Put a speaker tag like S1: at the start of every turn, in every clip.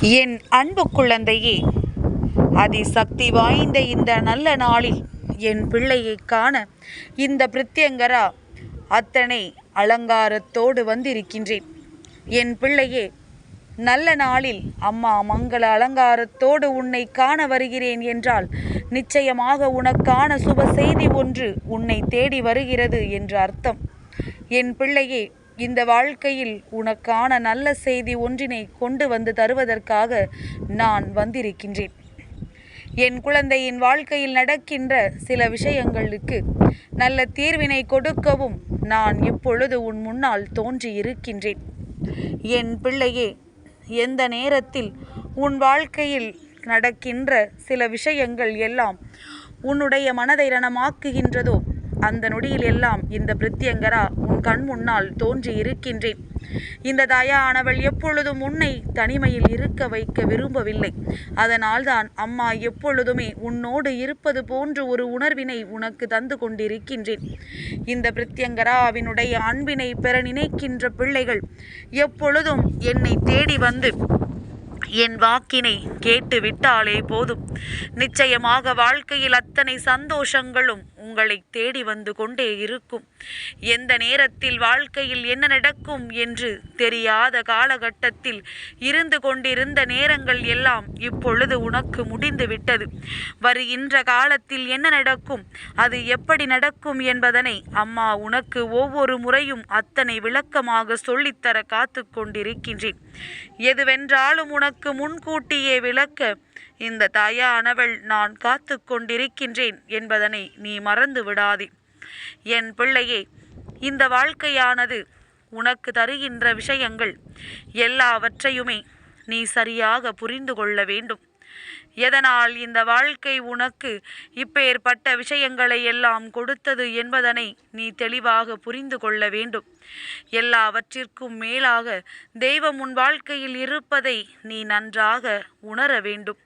S1: என் அன்பு குழந்தையே, அதிசக்தி வாய்ந்த இந்த நல்ல நாளில் என் பிள்ளையை காண இந்த பிரித்யங்கரா அத்தனை அலங்காரத்தோடு வந்திருக்கின்றேன். என் பிள்ளையே, நல்ல நாளில் அம்மா மங்கள அலங்காரத்தோடு உன்னை காண வருகிறேன் என்றால் நிச்சயமாக உனக்கான சுப செய்தி ஒன்று உன்னை தேடி வருகிறது என்று அர்த்தம். என் பிள்ளையே, இந்த வாழ்க்கையில் உனக்கான நல்ல செய்தி ஒன்றினை கொண்டு வந்து தருவதற்காக நான் வந்திருக்கின்றேன். என் குழந்தையின் வாழ்க்கையில் நடக்கின்ற சில விஷயங்களுக்கு நல்ல தீர்வினை கொடுக்கவும் நான் இப்பொழுது உன் முன்னால் தோன்றி இருக்கின்றேன். என் பிள்ளையே, எந்த நேரத்தில் உன் வாழ்க்கையில் நடக்கின்ற சில விஷயங்கள் எல்லாம் உன்னுடைய மனதை ரணமாக்குகின்றதோ அந்த நொடியில் எல்லாம் இந்த பிரித்யங்கரா உன் கண் முன்னால் தோன்றி இருக்கின்றேன். இந்த தாயானவள் எப்பொழுதும் உன்னை தனிமையில் இருக்க வைக்க விரும்பவில்லை. அதனால்தான் அம்மா எப்பொழுதுமே உன்னோடு இருப்பது போன்று ஒரு உணர்வினை உனக்கு தந்து கொண்டிருக்கின்றேன். இந்த பிரித்யங்கராவினுடைய அன்பினை பெற நினைக்கின்ற பிள்ளைகள் எப்பொழுதும் என்னை தேடி வந்து என் வாக்கினை கேட்டு விட்டாலே போதும். நிச்சயமாக வாழ்க்கையில் அத்தனை சந்தோஷங்களும் உங்களை தேடி வந்து கொண்டே இருக்கும். எந்த நேரத்தில் வாழ்க்கையில் என்ன நடக்கும் என்று தெரியாத காலகட்டத்தில் இருந்து கொண்டிருந்த நேரங்கள் எல்லாம் இப்பொழுது உனக்கு முடிந்து விட்டது. வருகின்ற காலத்தில் என்ன நடக்கும், அது எப்படி நடக்கும் என்பதனை அம்மா உனக்கு ஒவ்வொரு முறையும் அத்தனை விளக்கமாக சொல்லித்தர காத்து கொண்டிருக்கின்றேன். எதுவென்றாலும் உனக்கு முன்கூட்டியே விளக்க இந்த தாயானவள் நான் காத்து கொண்டிருக்கின்றேன் என்பதனை நீ மறந்து விடாதே. என் பிள்ளையே, இந்த வாழ்க்கையானது உனக்கு தருகின்ற விஷயங்கள் எல்லாவற்றையுமே நீ சரியாக புரிந்து கொள்ள வேண்டும். எதனால் இந்த வாழ்க்கை உனக்கு இப்பேற்பட்ட விஷயங்களை எல்லாம் கொடுத்தது என்பதனை நீ தெளிவாக புரிந்து கொள்ள வேண்டும். எல்லாவற்றிற்கும் மேலாக தெய்வம் உன் வாழ்க்கையில் இருப்பதை நீ நன்றாக உணர வேண்டும்.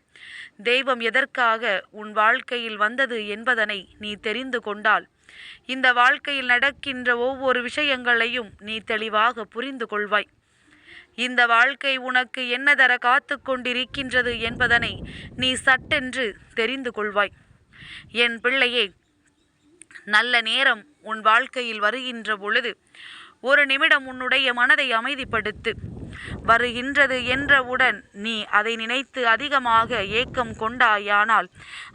S1: தெய்வம் எதற்காக உன் வாழ்க்கையில் வந்தது என்பதனை நீ தெரிந்து கொண்டால் இந்த வாழ்க்கையில் நடக்கின்ற ஒவ்வொரு விஷயங்களையும் நீ தெளிவாக புரிந்து கொள்வாய். இந்த வாழ்க்கை உனக்கு என்ன தர காத்து கொண்டிருக்கின்றது என்பதனை நீ சட்டென்று தெரிந்து கொள்வாய். என் பிள்ளையே, நல்ல நேரம் உன் வாழ்க்கையில் வருகின்ற பொழுது ஒரு நிமிடம் உன்னுடைய மனதை அமைதிப்படுத்து. வருகின்றது என்றவுடன் நீ அதை நினைத்து அதிகமாக ஏக்கம் கொண்டாயானால்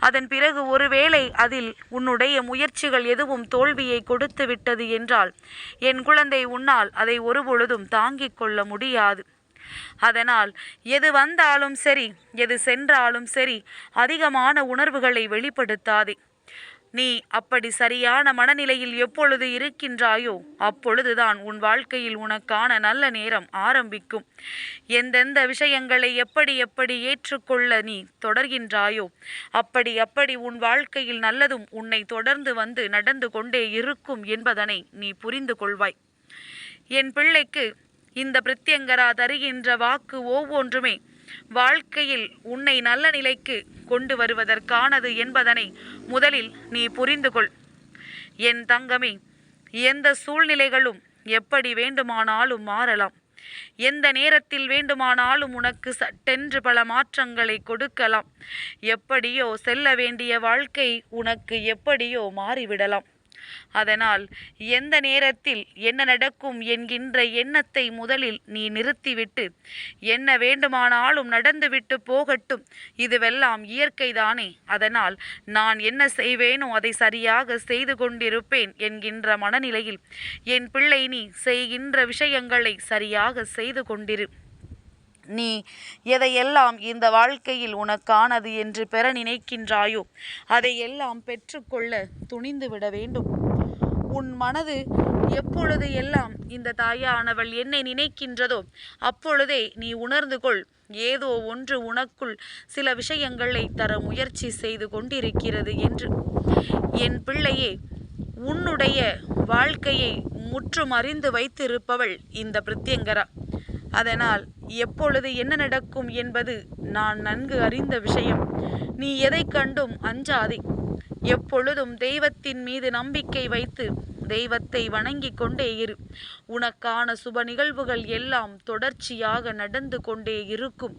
S1: அதன் பிறகு ஒருவேளை அதில் உன்னுடைய முயற்சிகள் எதுவும் தோல்வியை கொடுத்து விட்டது என்றால் என் குழந்தை, உன்னால் அதை ஒருபொழுதும் தாங்கிக் கொள்ள முடியாது. அதனால் எது வந்தாலும் சரி, எது சென்றாலும் சரி, அதிகமான உணர்வுகளை வெளிப்படுத்தாதே. நீ அப்படி சரியான மனநிலையில் எப்பொழுது இருக்கின்றாயோ அப்பொழுதுதான் உன் வாழ்க்கையில் உனக்கான நல்ல நேரம் ஆரம்பிக்கும். எந்தெந்த விஷயங்களை எப்படி எப்படி ஏற்றுக்கொள்ள நீ தொடர்கின்றாயோ அப்படி உன் வாழ்க்கையில் நல்லதும் உன்னை தொடர்ந்து வந்து நடந்து கொண்டே இருக்கும் என்பதனை நீ புரிந்து கொள்வாய். என் பிள்ளைக்கு இந்த பிரித்யங்கரா தருகின்ற வாக்கு ஒவ்வொன்றுமே வாழ்க்கையில் உன்னை நல்ல நிலைக்கு கொண்டு வருவதற்கானது என்பதனை முதலில் நீ புரிந்து கொள். என் தங்கமே, எந்த சூழ்நிலைகளும் எப்படி வேண்டுமானாலும் மாறலாம். எந்த நேரத்தில் வேண்டுமானாலும் உனக்கு சட்டென்று பல மாற்றங்களை கொடுக்கலாம். எப்படியோ செல்ல வேண்டிய வாழ்க்கை உனக்கு எப்படியோ மாறிவிடலாம். அதனால் எந்த நேரத்தில் என்ன நடக்கும் என்கின்ற எண்ணத்தை முதலில் நீ நிறுத்திவிட்டு என்ன வேண்டுமானாலும் நடந்துவிட்டு போகட்டும், இதுவெல்லாம் இயற்கைதானே, அதனால் நான் என்ன செய்வேனோ அதை சரியாக செய்து கொண்டிருப்பேன் என்கின்ற மனநிலையில் என் பிள்ளை நீ செய்கின்ற விஷயங்களை சரியாக செய்து கொண்டிரு. நீ எதையெல்லாம் இந்த வாழ்க்கையில் உனக்கானது என்று பெற நினைக்கின்றாயோ அதையெல்லாம் பெற்றுக்கொள்ள துணிந்து விட வேண்டும். உன் மனது எப்பொழுது எல்லாம் இந்த தாயானவள் என்னை நினைக்கின்றதோ அப்பொழுதே நீ உணர்ந்து கொள், ஏதோ ஒன்று உனக்குள் சில விஷயங்களை தர முயற்சி செய்து கொண்டிருக்கிறது என்று. என் பிள்ளையே, உன்னுடைய வாழ்க்கையை முற்றும் அறிந்து வைத்திருப்பவள் இந்த பிரித்யங்கரா. அதனால் எப்பொழுது என்ன நடக்கும் என்பது நான் நன்கு அறிந்த விஷயம். நீ எதை கண்டும் அஞ்சாதே. எப்பொழுதும் தெய்வத்தின் மீது நம்பிக்கை வைத்து தெய்வத்தை வணங்கிக் கொண்டே இரு. உனக்கான சுப நிகழ்வுகள் எல்லாம் தொடர்ச்சியாக நடந்து கொண்டே இருக்கும்.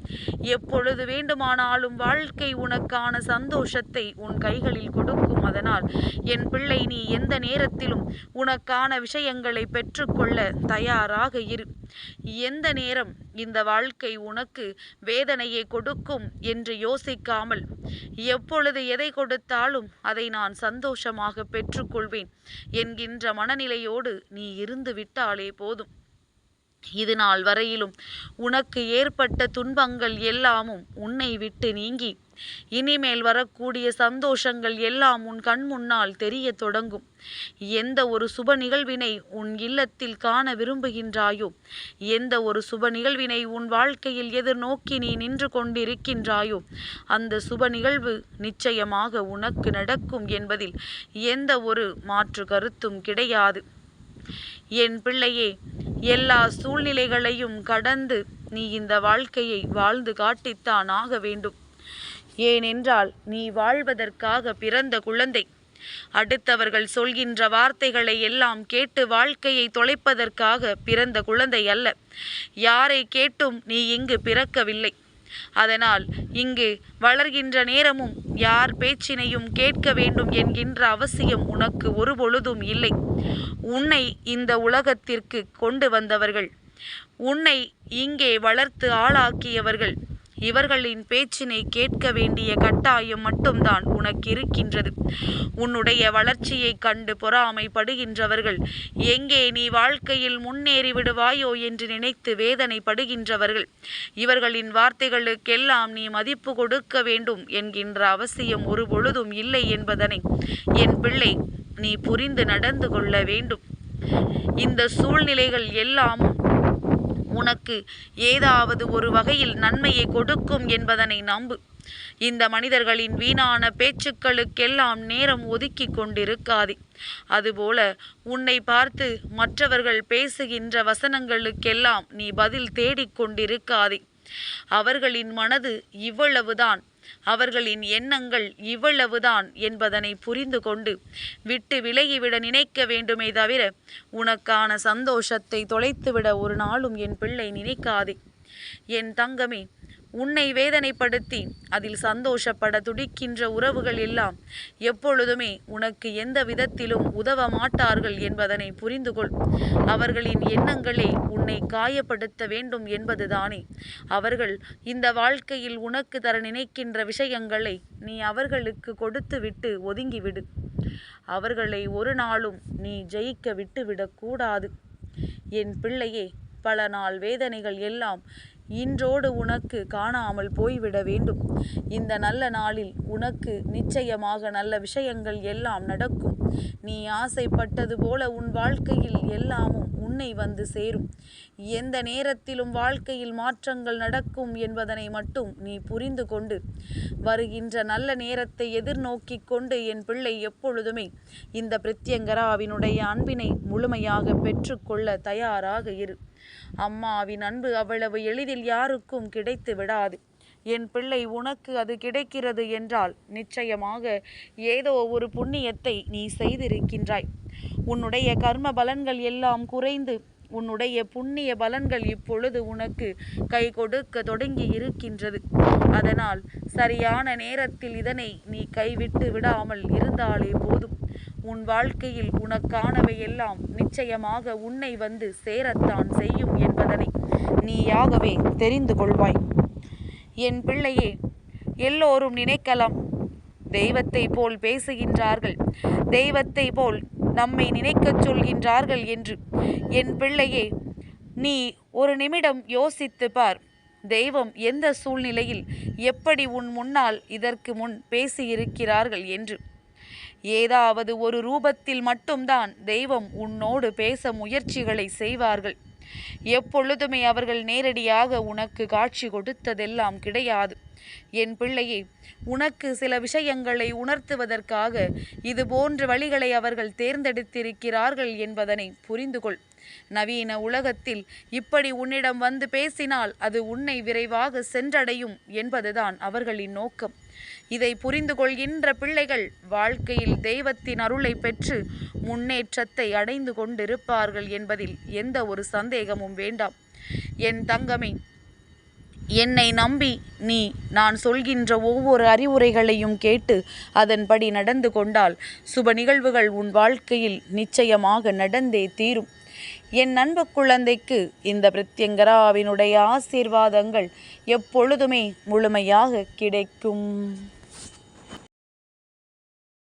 S1: எப்பொழுது வேண்டுமானாலும் வாழ்க்கை உனக்கான சந்தோஷத்தை உன் கைகளில் கொடுக்கும். அதனால் என் பிள்ளை, நீ எந்த நேரத்திலும் உனக்கான விஷயங்களை பெற்றுக்கொள்ள தயாராக இரு. எந்த நேரம் இந்த வாழ்க்கை உனக்கு வேதனையை கொடுக்கும் என்று யோசிக்காமல், எப்பொழுது எதை கொடுத்தாலும் அதை நான் சந்தோஷமாக பெற்றுக்கொள்வேன் என்கின்ற மனநிலையோடு நீ இருந்து விட்டாலே போதும். இது நாள் வரையிலும் உனக்கு ஏற்பட்ட துன்பங்கள் எல்லாமும் உன்னை விட்டு நீங்கி இனிமேல் வரக்கூடிய சந்தோஷங்கள் எல்லாம் உன் கண் முன்னால் தெரிய தொடங்கும். எந்த ஒரு சுப நிகழ்வினை உன் இல்லத்தில் காண விரும்புகின்றாயோ, எந்த ஒரு சுப நிகழ்வினை உன் வாழ்க்கையில் எதிர்நோக்கி நீ நின்று கொண்டிருக்கின்றாயோ, அந்த சுப நிகழ்வு நிச்சயமாக உனக்கு நடக்கும் என்பதில் எந்த ஒரு மாற்று கருத்தும் கிடையாது. என் பிள்ளையே, எல்லா சூழ்நிலைகளையும் கடந்து நீ இந்த வாழ்க்கையை வாழ்ந்து காட்டித்தான் ஆக வேண்டும். ஏனென்றால் நீ வாழ்வதற்காக பிறந்த குழந்தை. அடுத்தவர்கள் சொல்கின்ற வார்த்தைகளை எல்லாம் கேட்டு வாழ்க்கையை தொலைப்பதற்காக பிறந்த குழந்தை அல்ல. யாரை கேட்டும் நீ இங்கு பிறக்கவில்லை. அதனால் இங்கு வளர்கின்ற நேரமும் யார் பேச்சினையும் கேட்க வேண்டும் என்கின்ற அவசியம் உனக்கு ஒருபொழுதும் இல்லை. உன்னை இந்த உலகத்திற்கு கொண்டு வந்தவர்கள், உன்னை இங்கே வளர்த்து ஆளாக்கியவர்கள், இவர்களின் பேச்சினை கேட்க வேண்டிய கட்டாயம் மட்டும்தான் உனக்கு இருக்கின்றது. உன்னுடைய வளர்ச்சியை கண்டு பொறாமைப்படுகின்றவர்கள், எங்கே நீ வாழ்க்கையில் முன்னேறி விடுவாயோ என்று நினைத்து வேதனைப்படுகின்றவர்கள், இவர்களின் வார்த்தைகளுக்கெல்லாம் நீ மதிப்பு கொடுக்க வேண்டும் என்கின்ற அவசியம் ஒரு பொழுதும் இல்லை என்பதனை என் பிள்ளை நீ புரிந்து நடந்து கொள்ள வேண்டும். இந்த சூழ்நிலைகள் எல்லாம் உனக்கு ஏதாவது ஒரு வகையில் நன்மையை கொடுக்கும் என்பதனை நம்பு. இந்த மனிதர்களின் வீணான பேச்சுக்களுக்கெல்லாம் நேரம் ஒதுக்கி கொண்டிருக்காதே. அதுபோல உன்னை பார்த்து மற்றவர்கள் பேசுகின்ற வசனங்களுக்கெல்லாம் நீ பதில் தேடிக்கொண்டிருக்காதே. அவர்களின் மனது இவ்வளவுதான், அவர்களின் எண்ணங்கள் இவ்வளவுதான் என்பதனை புரிந்து கொண்டு விட்டு விலகிவிட நினைக்க வேண்டுமே தவிர உனக்கான சந்தோஷத்தை தொலைத்துவிட ஒரு நாளும் என் பிள்ளை நினைக்காதே. என் தங்கமே, உன்னை வேதனைப்படுத்தி அதில் சந்தோஷப்பட துடிக்கின்ற உறவுகள் எல்லாம் எப்பொழுதுமே உனக்கு எந்த விதத்திலும் உதவ மாட்டார்கள் என்பதனை புரிந்து கொள். அவர்களின் எண்ணங்களே உன்னை காயப்படுத்த வேண்டும் என்பதுதானே. அவர்கள் இந்த வாழ்க்கையில் உனக்கு தர நினைக்கின்ற விஷயங்களை நீ அவர்களுக்கு கொடுத்து விட்டு ஒதுங்கிவிடு. அவர்களை ஒரு நாளும் நீ ஜெயிக்க விட்டு விடக்கூடாது. என் பிள்ளையே, பல நாள் வேதனைகள் எல்லாம் இன்றோடு உனக்கு காணாமல் போய்விட வேண்டும். இந்த நல்ல நாளில் உனக்கு நிச்சயமாக நல்ல விஷயங்கள் எல்லாம் நடக்கும். நீ ஆசைப்பட்டது போல உன் வாழ்க்கையில் எல்லாமும் உன்னை வந்து சேரும். எந்த நேரத்திலும் வாழ்க்கையில் மாற்றங்கள் நடக்கும் என்பதனை மட்டும் நீ புரிந்து கொண்டு வருகின்ற நல்ல நேரத்தை எதிர்நோக்கி கொண்டு என் பிள்ளை எப்பொழுதுமே இந்த பிரத்யங்கராவினுடைய அன்பினை முழுமையாக பெற்றுக்கொள்ள தயாராக இரு. அம்மாவின் அன்பு அவ்வளவு எளிதில் யாருக்கும் கிடைத்து விடாது. என் பிள்ளை, உனக்கு அது கிடைக்கிறது என்றால் நிச்சயமாக ஏதோ ஒரு புண்ணியத்தை நீ செய்திருக்கின்றாய். உன்னுடைய கர்ம பலன்கள் எல்லாம் குறைந்து உன்னுடைய புண்ணிய பலன்கள் இப்பொழுது உனக்கு கை கொடுக்க தொடங்கி இருக்கின்றது. அதனால் சரியான நேரத்தில் இதனை நீ கைவிட்டு விடாமல் இருந்தாலே போதும். உன் வாழ்க்கையில் உனக்கானவை எல்லாம் நிச்சயமாக உன்னை வந்து சேரத்தான் செய்யும் என்பதனை நீயாகவே தெரிந்து கொள்வாய். என் பிள்ளையே, எல்லோரும் நினைக்கலாம், தெய்வத்தை போல் பேசுகின்றார்கள், தெய்வத்தை போல் நம்மை நினைக்கச் சொல்கின்றார்கள் என்று. என் பிள்ளையே, நீ ஒரு நிமிடம் யோசித்து பார். தெய்வம் எந்த சூழ்நிலையில் எப்படி உன் முன்னால் இதற்கு முன் பேசியிருக்கிறார்கள் என்று. ஏதாவது ஒரு ரூபத்தில் மட்டும்தான் தெய்வம் உன்னோடு பேச முயற்சிகளை செய்வார்கள். எப்பொழுதுமே அவர்கள் நேரடியாக உனக்கு காட்சி கொடுத்ததெல்லாம் கிடையாது. என் பிள்ளையே, உனக்கு சில விஷயங்களை உணர்த்துவதற்காக இது போன்ற வழிகளை அவர்கள் தேர்ந்தெடுத்திருக்கிறார்கள் என்பதனை புரிந்து கொள். நவீன உலகத்தில் இப்படி உன்னிடம் வந்து பேசினால் அது உன்னை விரைவாக சென்றடையும் என்பதுதான் அவர்களின் நோக்கம். இதை புரிந்து கொள்கின்ற பிள்ளைகள் வாழ்க்கையில் தெய்வத்தின் அருளை பெற்று முன்னேற்றத்தை அடைந்து கொண்டிருப்பார்கள் என்பதில் எந்த ஒரு சந்தேகமும் வேண்டாம். என் தங்கமே, என்னை நம்பி நீ நான் சொல்கின்ற ஒவ்வொரு அறிவுரைகளையும் கேட்டு அதன்படி நடந்து கொண்டால் சுப நிகழ்வுகள் உன் வாழ்க்கையில் நிச்சயமாக நடந்தே தீரும். என் அன்பு குழந்தைக்கு இந்த பிரத்யங்கராவினுடைய ஆசீர்வாதங்கள் எப்பொழுதுமே முழுமையாக கிடைக்கும்.